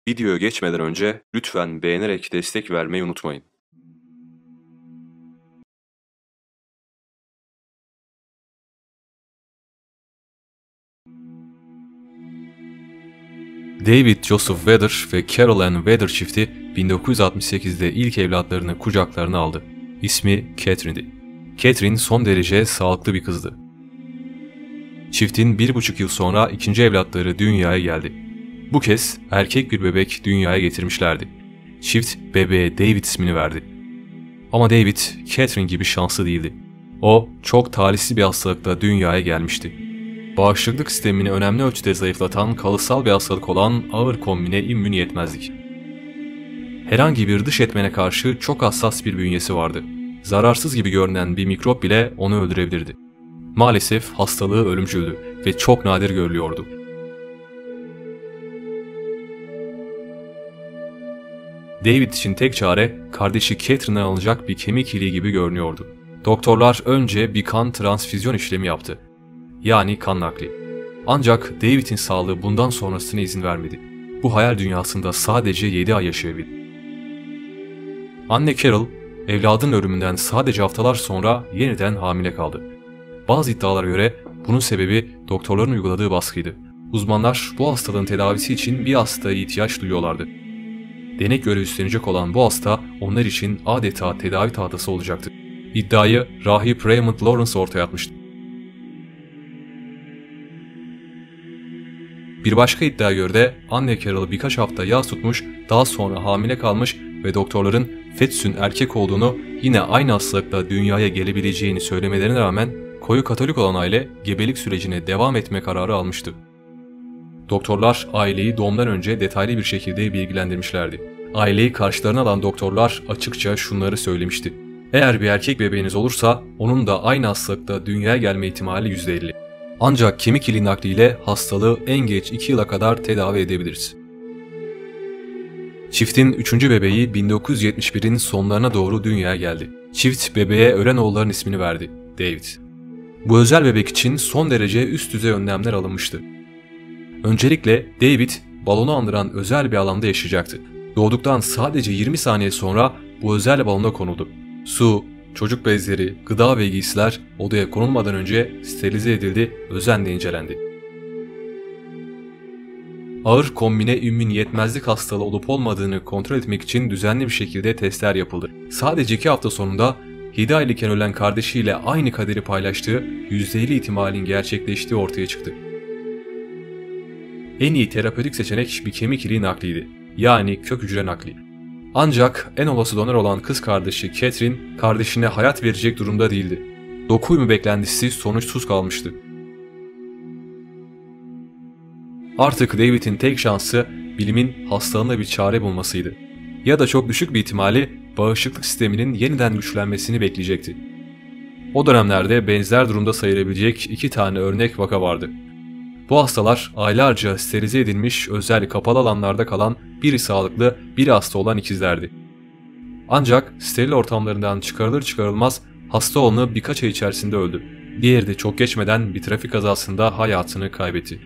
Videoya geçmeden önce lütfen beğenerek destek vermeyi unutmayın. David Joseph Vedder ve Carol Ann Vedder çifti 1968'de ilk evlatlarını kucaklarına aldı. İsmi Catherine'di. Catherine son derece sağlıklı bir kızdı. Çiftin 1,5 yıl sonra ikinci evlatları dünyaya geldi. Bu kez erkek bir bebek dünyaya getirmişlerdi. Çift bebeğe David ismini verdi. Ama David, Catherine gibi şanslı değildi. O, çok talihsiz bir hastalıkla dünyaya gelmişti. Bağışıklık sistemini önemli ölçüde zayıflatan kalıtsal bir hastalık olan ağır kombine immün yetmezlik. Herhangi bir dış etmene karşı çok hassas bir bünyesi vardı. Zararsız gibi görünen bir mikrop bile onu öldürebilirdi. Maalesef hastalığı ölümcüldü ve çok nadir görülüyordu. David için tek çare kardeşi Catherine'den alınacak bir kemik iliği gibi görünüyordu. Doktorlar önce bir kan transfüzyon işlemi yaptı. Yani kan nakli. Ancak David'in sağlığı bundan sonrasına izin vermedi. Bu hayal dünyasında sadece 7 ay yaşayabildi. Anne Carol, evladının ölümünden sadece haftalar sonra yeniden hamile kaldı. Bazı iddialara göre bunun sebebi doktorların uyguladığı baskıydı. Uzmanlar bu hastalığın tedavisi için bir hastaya ihtiyaç duyuyorlardı. Denek görevi üstlenecek olan bu hasta onlar için adeta tedavi tahtası olacaktı. İddiayı rahip Raymond Lawrence ortaya atmıştı. Bir başka iddiaya göre de anne Carol'ı birkaç hafta yas tutmuş, daha sonra hamile kalmış ve doktorların fetüsün erkek olduğunu, yine aynı hastalıkla dünyaya gelebileceğini söylemelerine rağmen koyu Katolik olan aile gebelik sürecine devam etme kararı almıştı. Doktorlar aileyi doğumdan önce detaylı bir şekilde bilgilendirmişlerdi. Aileyi karşılarına alan doktorlar açıkça şunları söylemişti. Eğer bir erkek bebeğiniz olursa onun da aynı hastalıkta dünyaya gelme ihtimali %50. Ancak kemik iliği nakliyle hastalığı en geç 2 yıla kadar tedavi edebiliriz. Çiftin 3. bebeği 1971'in sonlarına doğru dünyaya geldi. Çift bebeğe ölen oğulların ismini verdi, David. Bu özel bebek için son derece üst düzey önlemler alınmıştı. Öncelikle David balonu andıran özel bir alanda yaşayacaktı. Doğduktan sadece 20 saniye sonra bu özel balona konuldu. Su, çocuk bezleri, gıda ve giysiler odaya konulmadan önce sterilize edildi, özenle incelendi. Ağır kombine immün yetmezlik hastalığı olup olmadığını kontrol etmek için düzenli bir şekilde testler yapıldı. Sadece 2 hafta sonunda 7 aylıkken ölen kardeşiyle aynı kaderi paylaştığı %50 ihtimalin gerçekleştiği ortaya çıktı. En iyi terapötik seçenek bir kemik iliği nakliydi. Yani kök hücre nakli. Ancak en olası donör olan kız kardeşi Catherine kardeşine hayat verecek durumda değildi. Doku uyumu beklentisi sonuçsuz kalmıştı. Artık David'in tek şansı bilimin hastalığına bir çare bulmasıydı. Ya da çok düşük bir ihtimali bağışıklık sisteminin yeniden güçlenmesini bekleyecekti. O dönemlerde benzer durumda sayılabilecek 2 tane örnek vaka vardı. Bu hastalar aylarca sterilize edilmiş özel kapalı alanlarda kalan biri sağlıklı, biri hasta olan ikizlerdi. Ancak steril ortamlarından çıkarılır çıkarılmaz hasta olanı birkaç ay içerisinde öldü. Diğeri de çok geçmeden bir trafik kazasında hayatını kaybetti.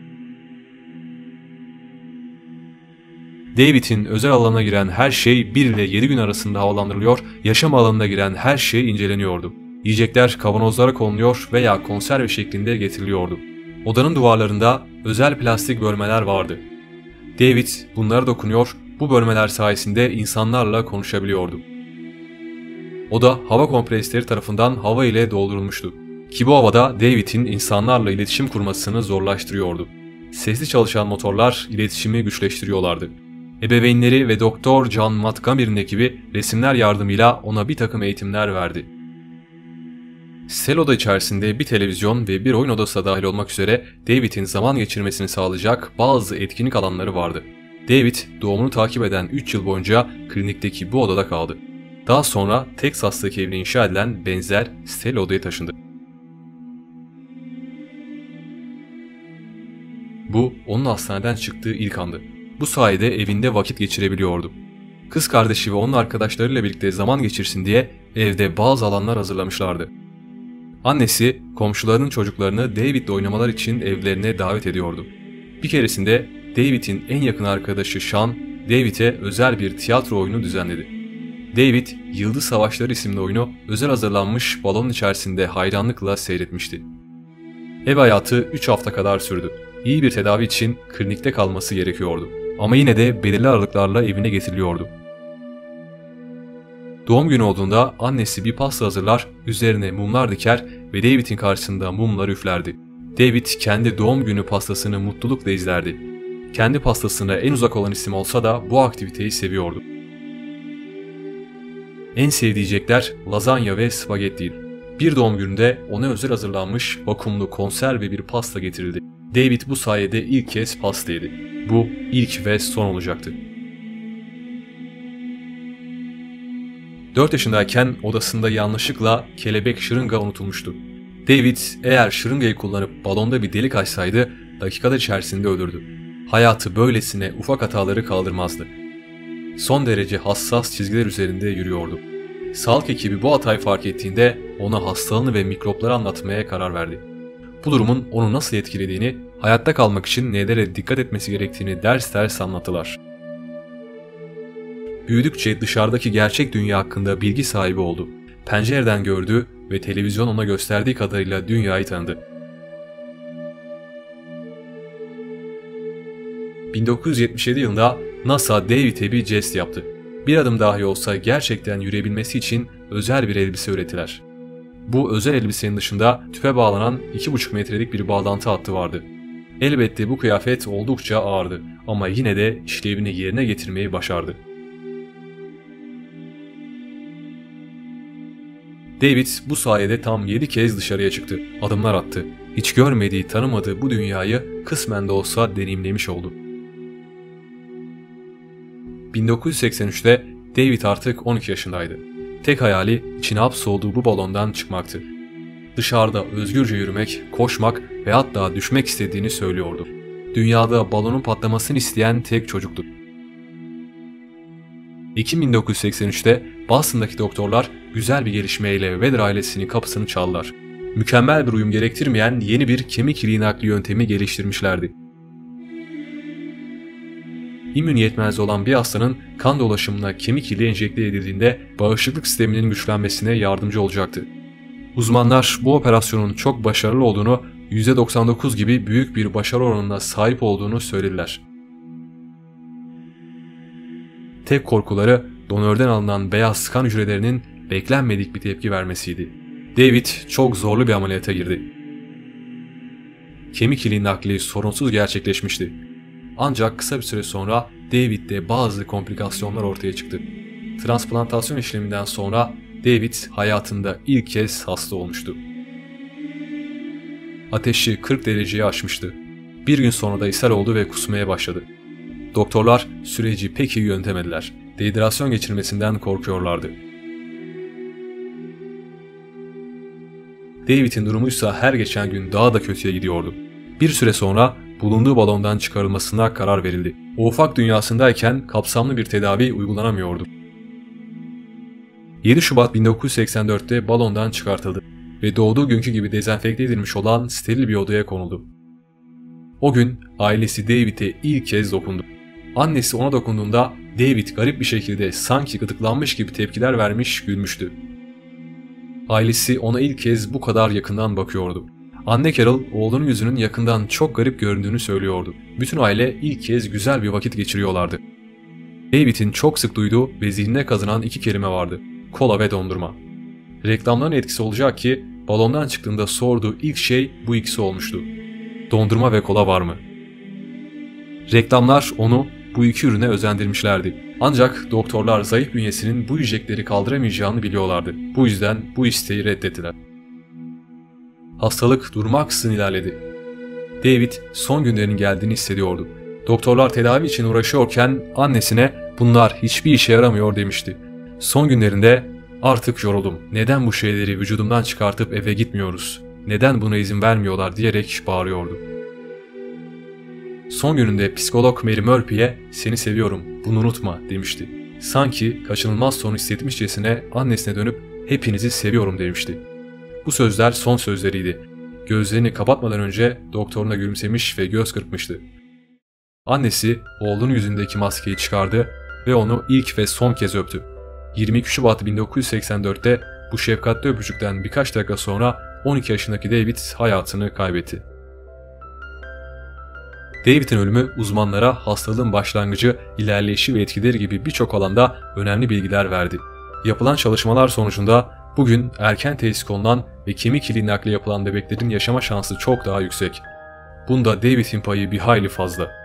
David'in özel alana giren her şey 1 ile 7 gün arasında havalandırılıyor, yaşam alanına giren her şey inceleniyordu. Yiyecekler kavanozlara konuluyor veya konserve şeklinde getiriliyordu. Odanın duvarlarında özel plastik bölmeler vardı. David bunlara dokunuyor, bu bölmeler sayesinde insanlarla konuşabiliyordu. Oda hava kompresleri tarafından hava ile doldurulmuştu. Ki bu havada David'in insanlarla iletişim kurmasını zorlaştırıyordu. Sesli çalışan motorlar iletişimi güçleştiriyorlardı. Ebeveynleri ve Doktor John Montgomery'nin ekibi resimler yardımıyla ona bir takım eğitimler verdi. Sel oda içerisinde bir televizyon ve bir oyun odası da dahil olmak üzere David'in zaman geçirmesini sağlayacak bazı etkinlik alanları vardı. David doğumunu takip eden 3 yıl boyunca klinikteki bu odada kaldı. Daha sonra Teksas'taki evine inşa edilen benzer sel odaya taşındı. Bu onun hastaneden çıktığı ilk andı. Bu sayede evinde vakit geçirebiliyordu. Kız kardeşi ve onun arkadaşlarıyla birlikte zaman geçirsin diye evde bazı alanlar hazırlamışlardı. Annesi komşularının çocuklarını David'le oynamalar için evlerine davet ediyordu. Bir keresinde David'in en yakın arkadaşı Sean, David'e özel bir tiyatro oyunu düzenledi. David, Yıldız Savaşları isimli oyunu özel hazırlanmış balonun içerisinde hayranlıkla seyretmişti. Ev hayatı 3 hafta kadar sürdü. İyi bir tedavi için klinikte kalması gerekiyordu. Ama yine de belirli aralıklarla evine getiriliyordu. Doğum günü olduğunda annesi bir pasta hazırlar, üzerine mumlar diker ve David'in karşısında mumları üflerdi. David kendi doğum günü pastasını mutlulukla izlerdi. Kendi pastasına en uzak olan isim olsa da bu aktiviteyi seviyordu. En sevdiği yiyecekler lazanya ve spagettiydi. Bir doğum gününde ona özel hazırlanmış vakumlu konserve bir pasta getirildi. David bu sayede ilk kez pasta yedi. Bu ilk ve son olacaktı. 4 yaşındayken odasında yanlışlıkla kelebek şırınga unutulmuştu. David eğer şırıngayı kullanıp balonda bir delik açsaydı dakikalar içerisinde ölürdü. Hayatı böylesine ufak hataları kaldırmazdı. Son derece hassas çizgiler üzerinde yürüyordu. Sağlık ekibi bu hatayı fark ettiğinde ona hastalığını ve mikropları anlatmaya karar verdi. Bu durumun onu nasıl etkilediğini, hayatta kalmak için nelere dikkat etmesi gerektiğini ders ders anlattılar. Büyüdükçe dışarıdaki gerçek dünya hakkında bilgi sahibi oldu. Pencereden gördü ve televizyon ona gösterdiği kadarıyla dünyayı tanıdı. 1977 yılında NASA David'e bir jest yaptı. Bir adım dahi olsa gerçekten yürüyebilmesi için özel bir elbise ürettiler. Bu özel elbisenin dışında tüpe bağlanan 2,5 metrelik bir bağlantı hattı vardı. Elbette bu kıyafet oldukça ağırdı ama yine de işlevini yerine getirmeyi başardı. David bu sayede tam 7 kez dışarıya çıktı, adımlar attı. Hiç görmediği, tanımadığı bu dünyayı kısmen de olsa deneyimlemiş oldu. 1983'te David artık 12 yaşındaydı. Tek hayali içine hapsolduğu bu balondan çıkmaktı. Dışarıda özgürce yürümek, koşmak ve hatta düşmek istediğini söylüyordu. Dünyada balonun patlamasını isteyen tek çocuktu. Ekim 1983'te Boston'daki doktorlar güzel bir gelişmeyle Weather ailesinin kapısını çaldılar. Mükemmel bir uyum gerektirmeyen yeni bir kemik iliği nakli yöntemi geliştirmişlerdi. İmmün yetmezliği olan bir hastanın kan dolaşımına kemik iliği enjekte edildiğinde bağışıklık sisteminin güçlenmesine yardımcı olacaktı. Uzmanlar bu operasyonun çok başarılı olduğunu, %99 gibi büyük bir başarı oranına sahip olduğunu söylediler. Tek korkuları donörden alınan beyaz kan hücrelerinin beklenmedik bir tepki vermesiydi. David çok zorlu bir ameliyata girdi. Kemik iliği nakli sorunsuz gerçekleşmişti. Ancak kısa bir süre sonra David'de bazı komplikasyonlar ortaya çıktı. Transplantasyon işleminden sonra David hayatında ilk kez hasta olmuştu. Ateşi 40 dereceyi aşmıştı. Bir gün sonra da ishal oldu ve kusmaya başladı. Doktorlar süreci pek iyi yönetemediler. Dehidrasyon geçirmesinden korkuyorlardı. David'in durumuysa her geçen gün daha da kötüye gidiyordu. Bir süre sonra bulunduğu balondan çıkarılmasına karar verildi. O ufak dünyasındayken kapsamlı bir tedavi uygulanamıyordu. 7 Şubat 1984'te balondan çıkartıldı ve doğduğu günkü gibi dezenfekte edilmiş olan steril bir odaya konuldu. O gün ailesi David'e ilk kez dokundu. Annesi ona dokunduğunda David garip bir şekilde sanki gıdıklanmış gibi tepkiler vermiş, gülmüştü. Ailesi ona ilk kez bu kadar yakından bakıyordu. Anne Carol oğlunun yüzünün yakından çok garip göründüğünü söylüyordu. Bütün aile ilk kez güzel bir vakit geçiriyorlardı. David'in çok sık duyduğu ve zihnine kazınan 2 kelime vardı: kola ve dondurma. Reklamların etkisi olacak ki balondan çıktığında sorduğu ilk şey bu ikisi olmuştu. Dondurma ve kola var mı? Reklamlar onu bu iki ürüne özendirmişlerdi. Ancak doktorlar zayıf bünyesinin bu yiyecekleri kaldıramayacağını biliyorlardı. Bu yüzden bu isteği reddettiler. Hastalık durmaksızın ilerledi. David son günlerinin geldiğini hissediyordu. Doktorlar tedavi için uğraşıyorken annesine bunlar hiçbir işe yaramıyor demişti. Son günlerinde artık yoruldum. Neden bu şeyleri vücudumdan çıkartıp eve gitmiyoruz? Neden buna izin vermiyorlar diyerek bağırıyordu. Son gününde psikolog Mary Murphy'ye seni seviyorum, bunu unutma demişti. Sanki kaçınılmaz son hissetmişçesine annesine dönüp hepinizi seviyorum demişti. Bu sözler son sözleriydi. Gözlerini kapatmadan önce doktoruna gülümsemiş ve göz kırpmıştı. Annesi oğlunun yüzündeki maskeyi çıkardı ve onu ilk ve son kez öptü. 22 Şubat 1984'te bu şefkatli öpücükten birkaç dakika sonra 12 yaşındaki David hayatını kaybetti. David'in ölümü uzmanlara hastalığın başlangıcı, ilerleyişi ve etkileri gibi birçok alanda önemli bilgiler verdi. Yapılan çalışmalar sonucunda bugün erken teşhis konulan ve kemik iliği nakli yapılan bebeklerin yaşama şansı çok daha yüksek. Bunda David'in payı bir hayli fazla.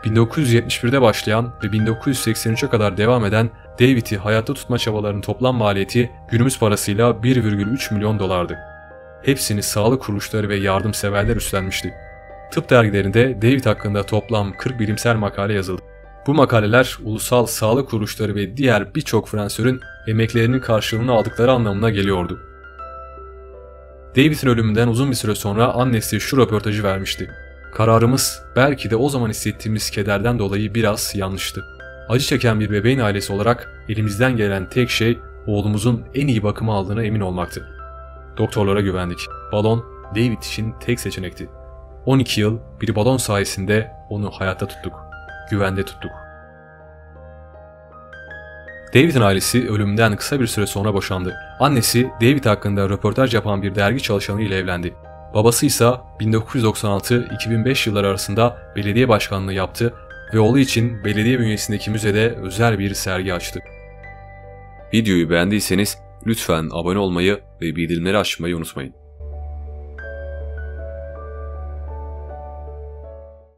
1971'de başlayan ve 1983'e kadar devam eden David'i hayatta tutma çabalarının toplam maliyeti günümüz parasıyla 1,3 milyon dolardı. Hepsini sağlık kuruluşları ve yardımseverler üstlenmişti. Tıp dergilerinde David hakkında toplam 40 bilimsel makale yazıldı. Bu makaleler ulusal sağlık kuruluşları ve diğer birçok Fransızın emeklerinin karşılığını aldıkları anlamına geliyordu. David'in ölümünden uzun bir süre sonra annesi şu röportajı vermişti. "Kararımız belki de o zaman hissettiğimiz kederden dolayı biraz yanlıştı. Acı çeken bir bebeğin ailesi olarak elimizden gelen tek şey oğlumuzun en iyi bakımı aldığına emin olmaktı. Doktorlara güvendik. Balon David için tek seçenekti. 12 yıl bir balon sayesinde onu hayatta tuttuk. Güvende tuttuk." David'in ailesi ölümünden kısa bir süre sonra boşandı. Annesi David hakkında röportaj yapan bir dergi çalışanı ile evlendi. Babası ise 1996-2005 yılları arasında belediye başkanlığı yaptı ve oğlu için belediye bünyesindeki müzede özel bir sergi açtı. Videoyu beğendiyseniz lütfen abone olmayı ve bildirimleri açmayı unutmayın.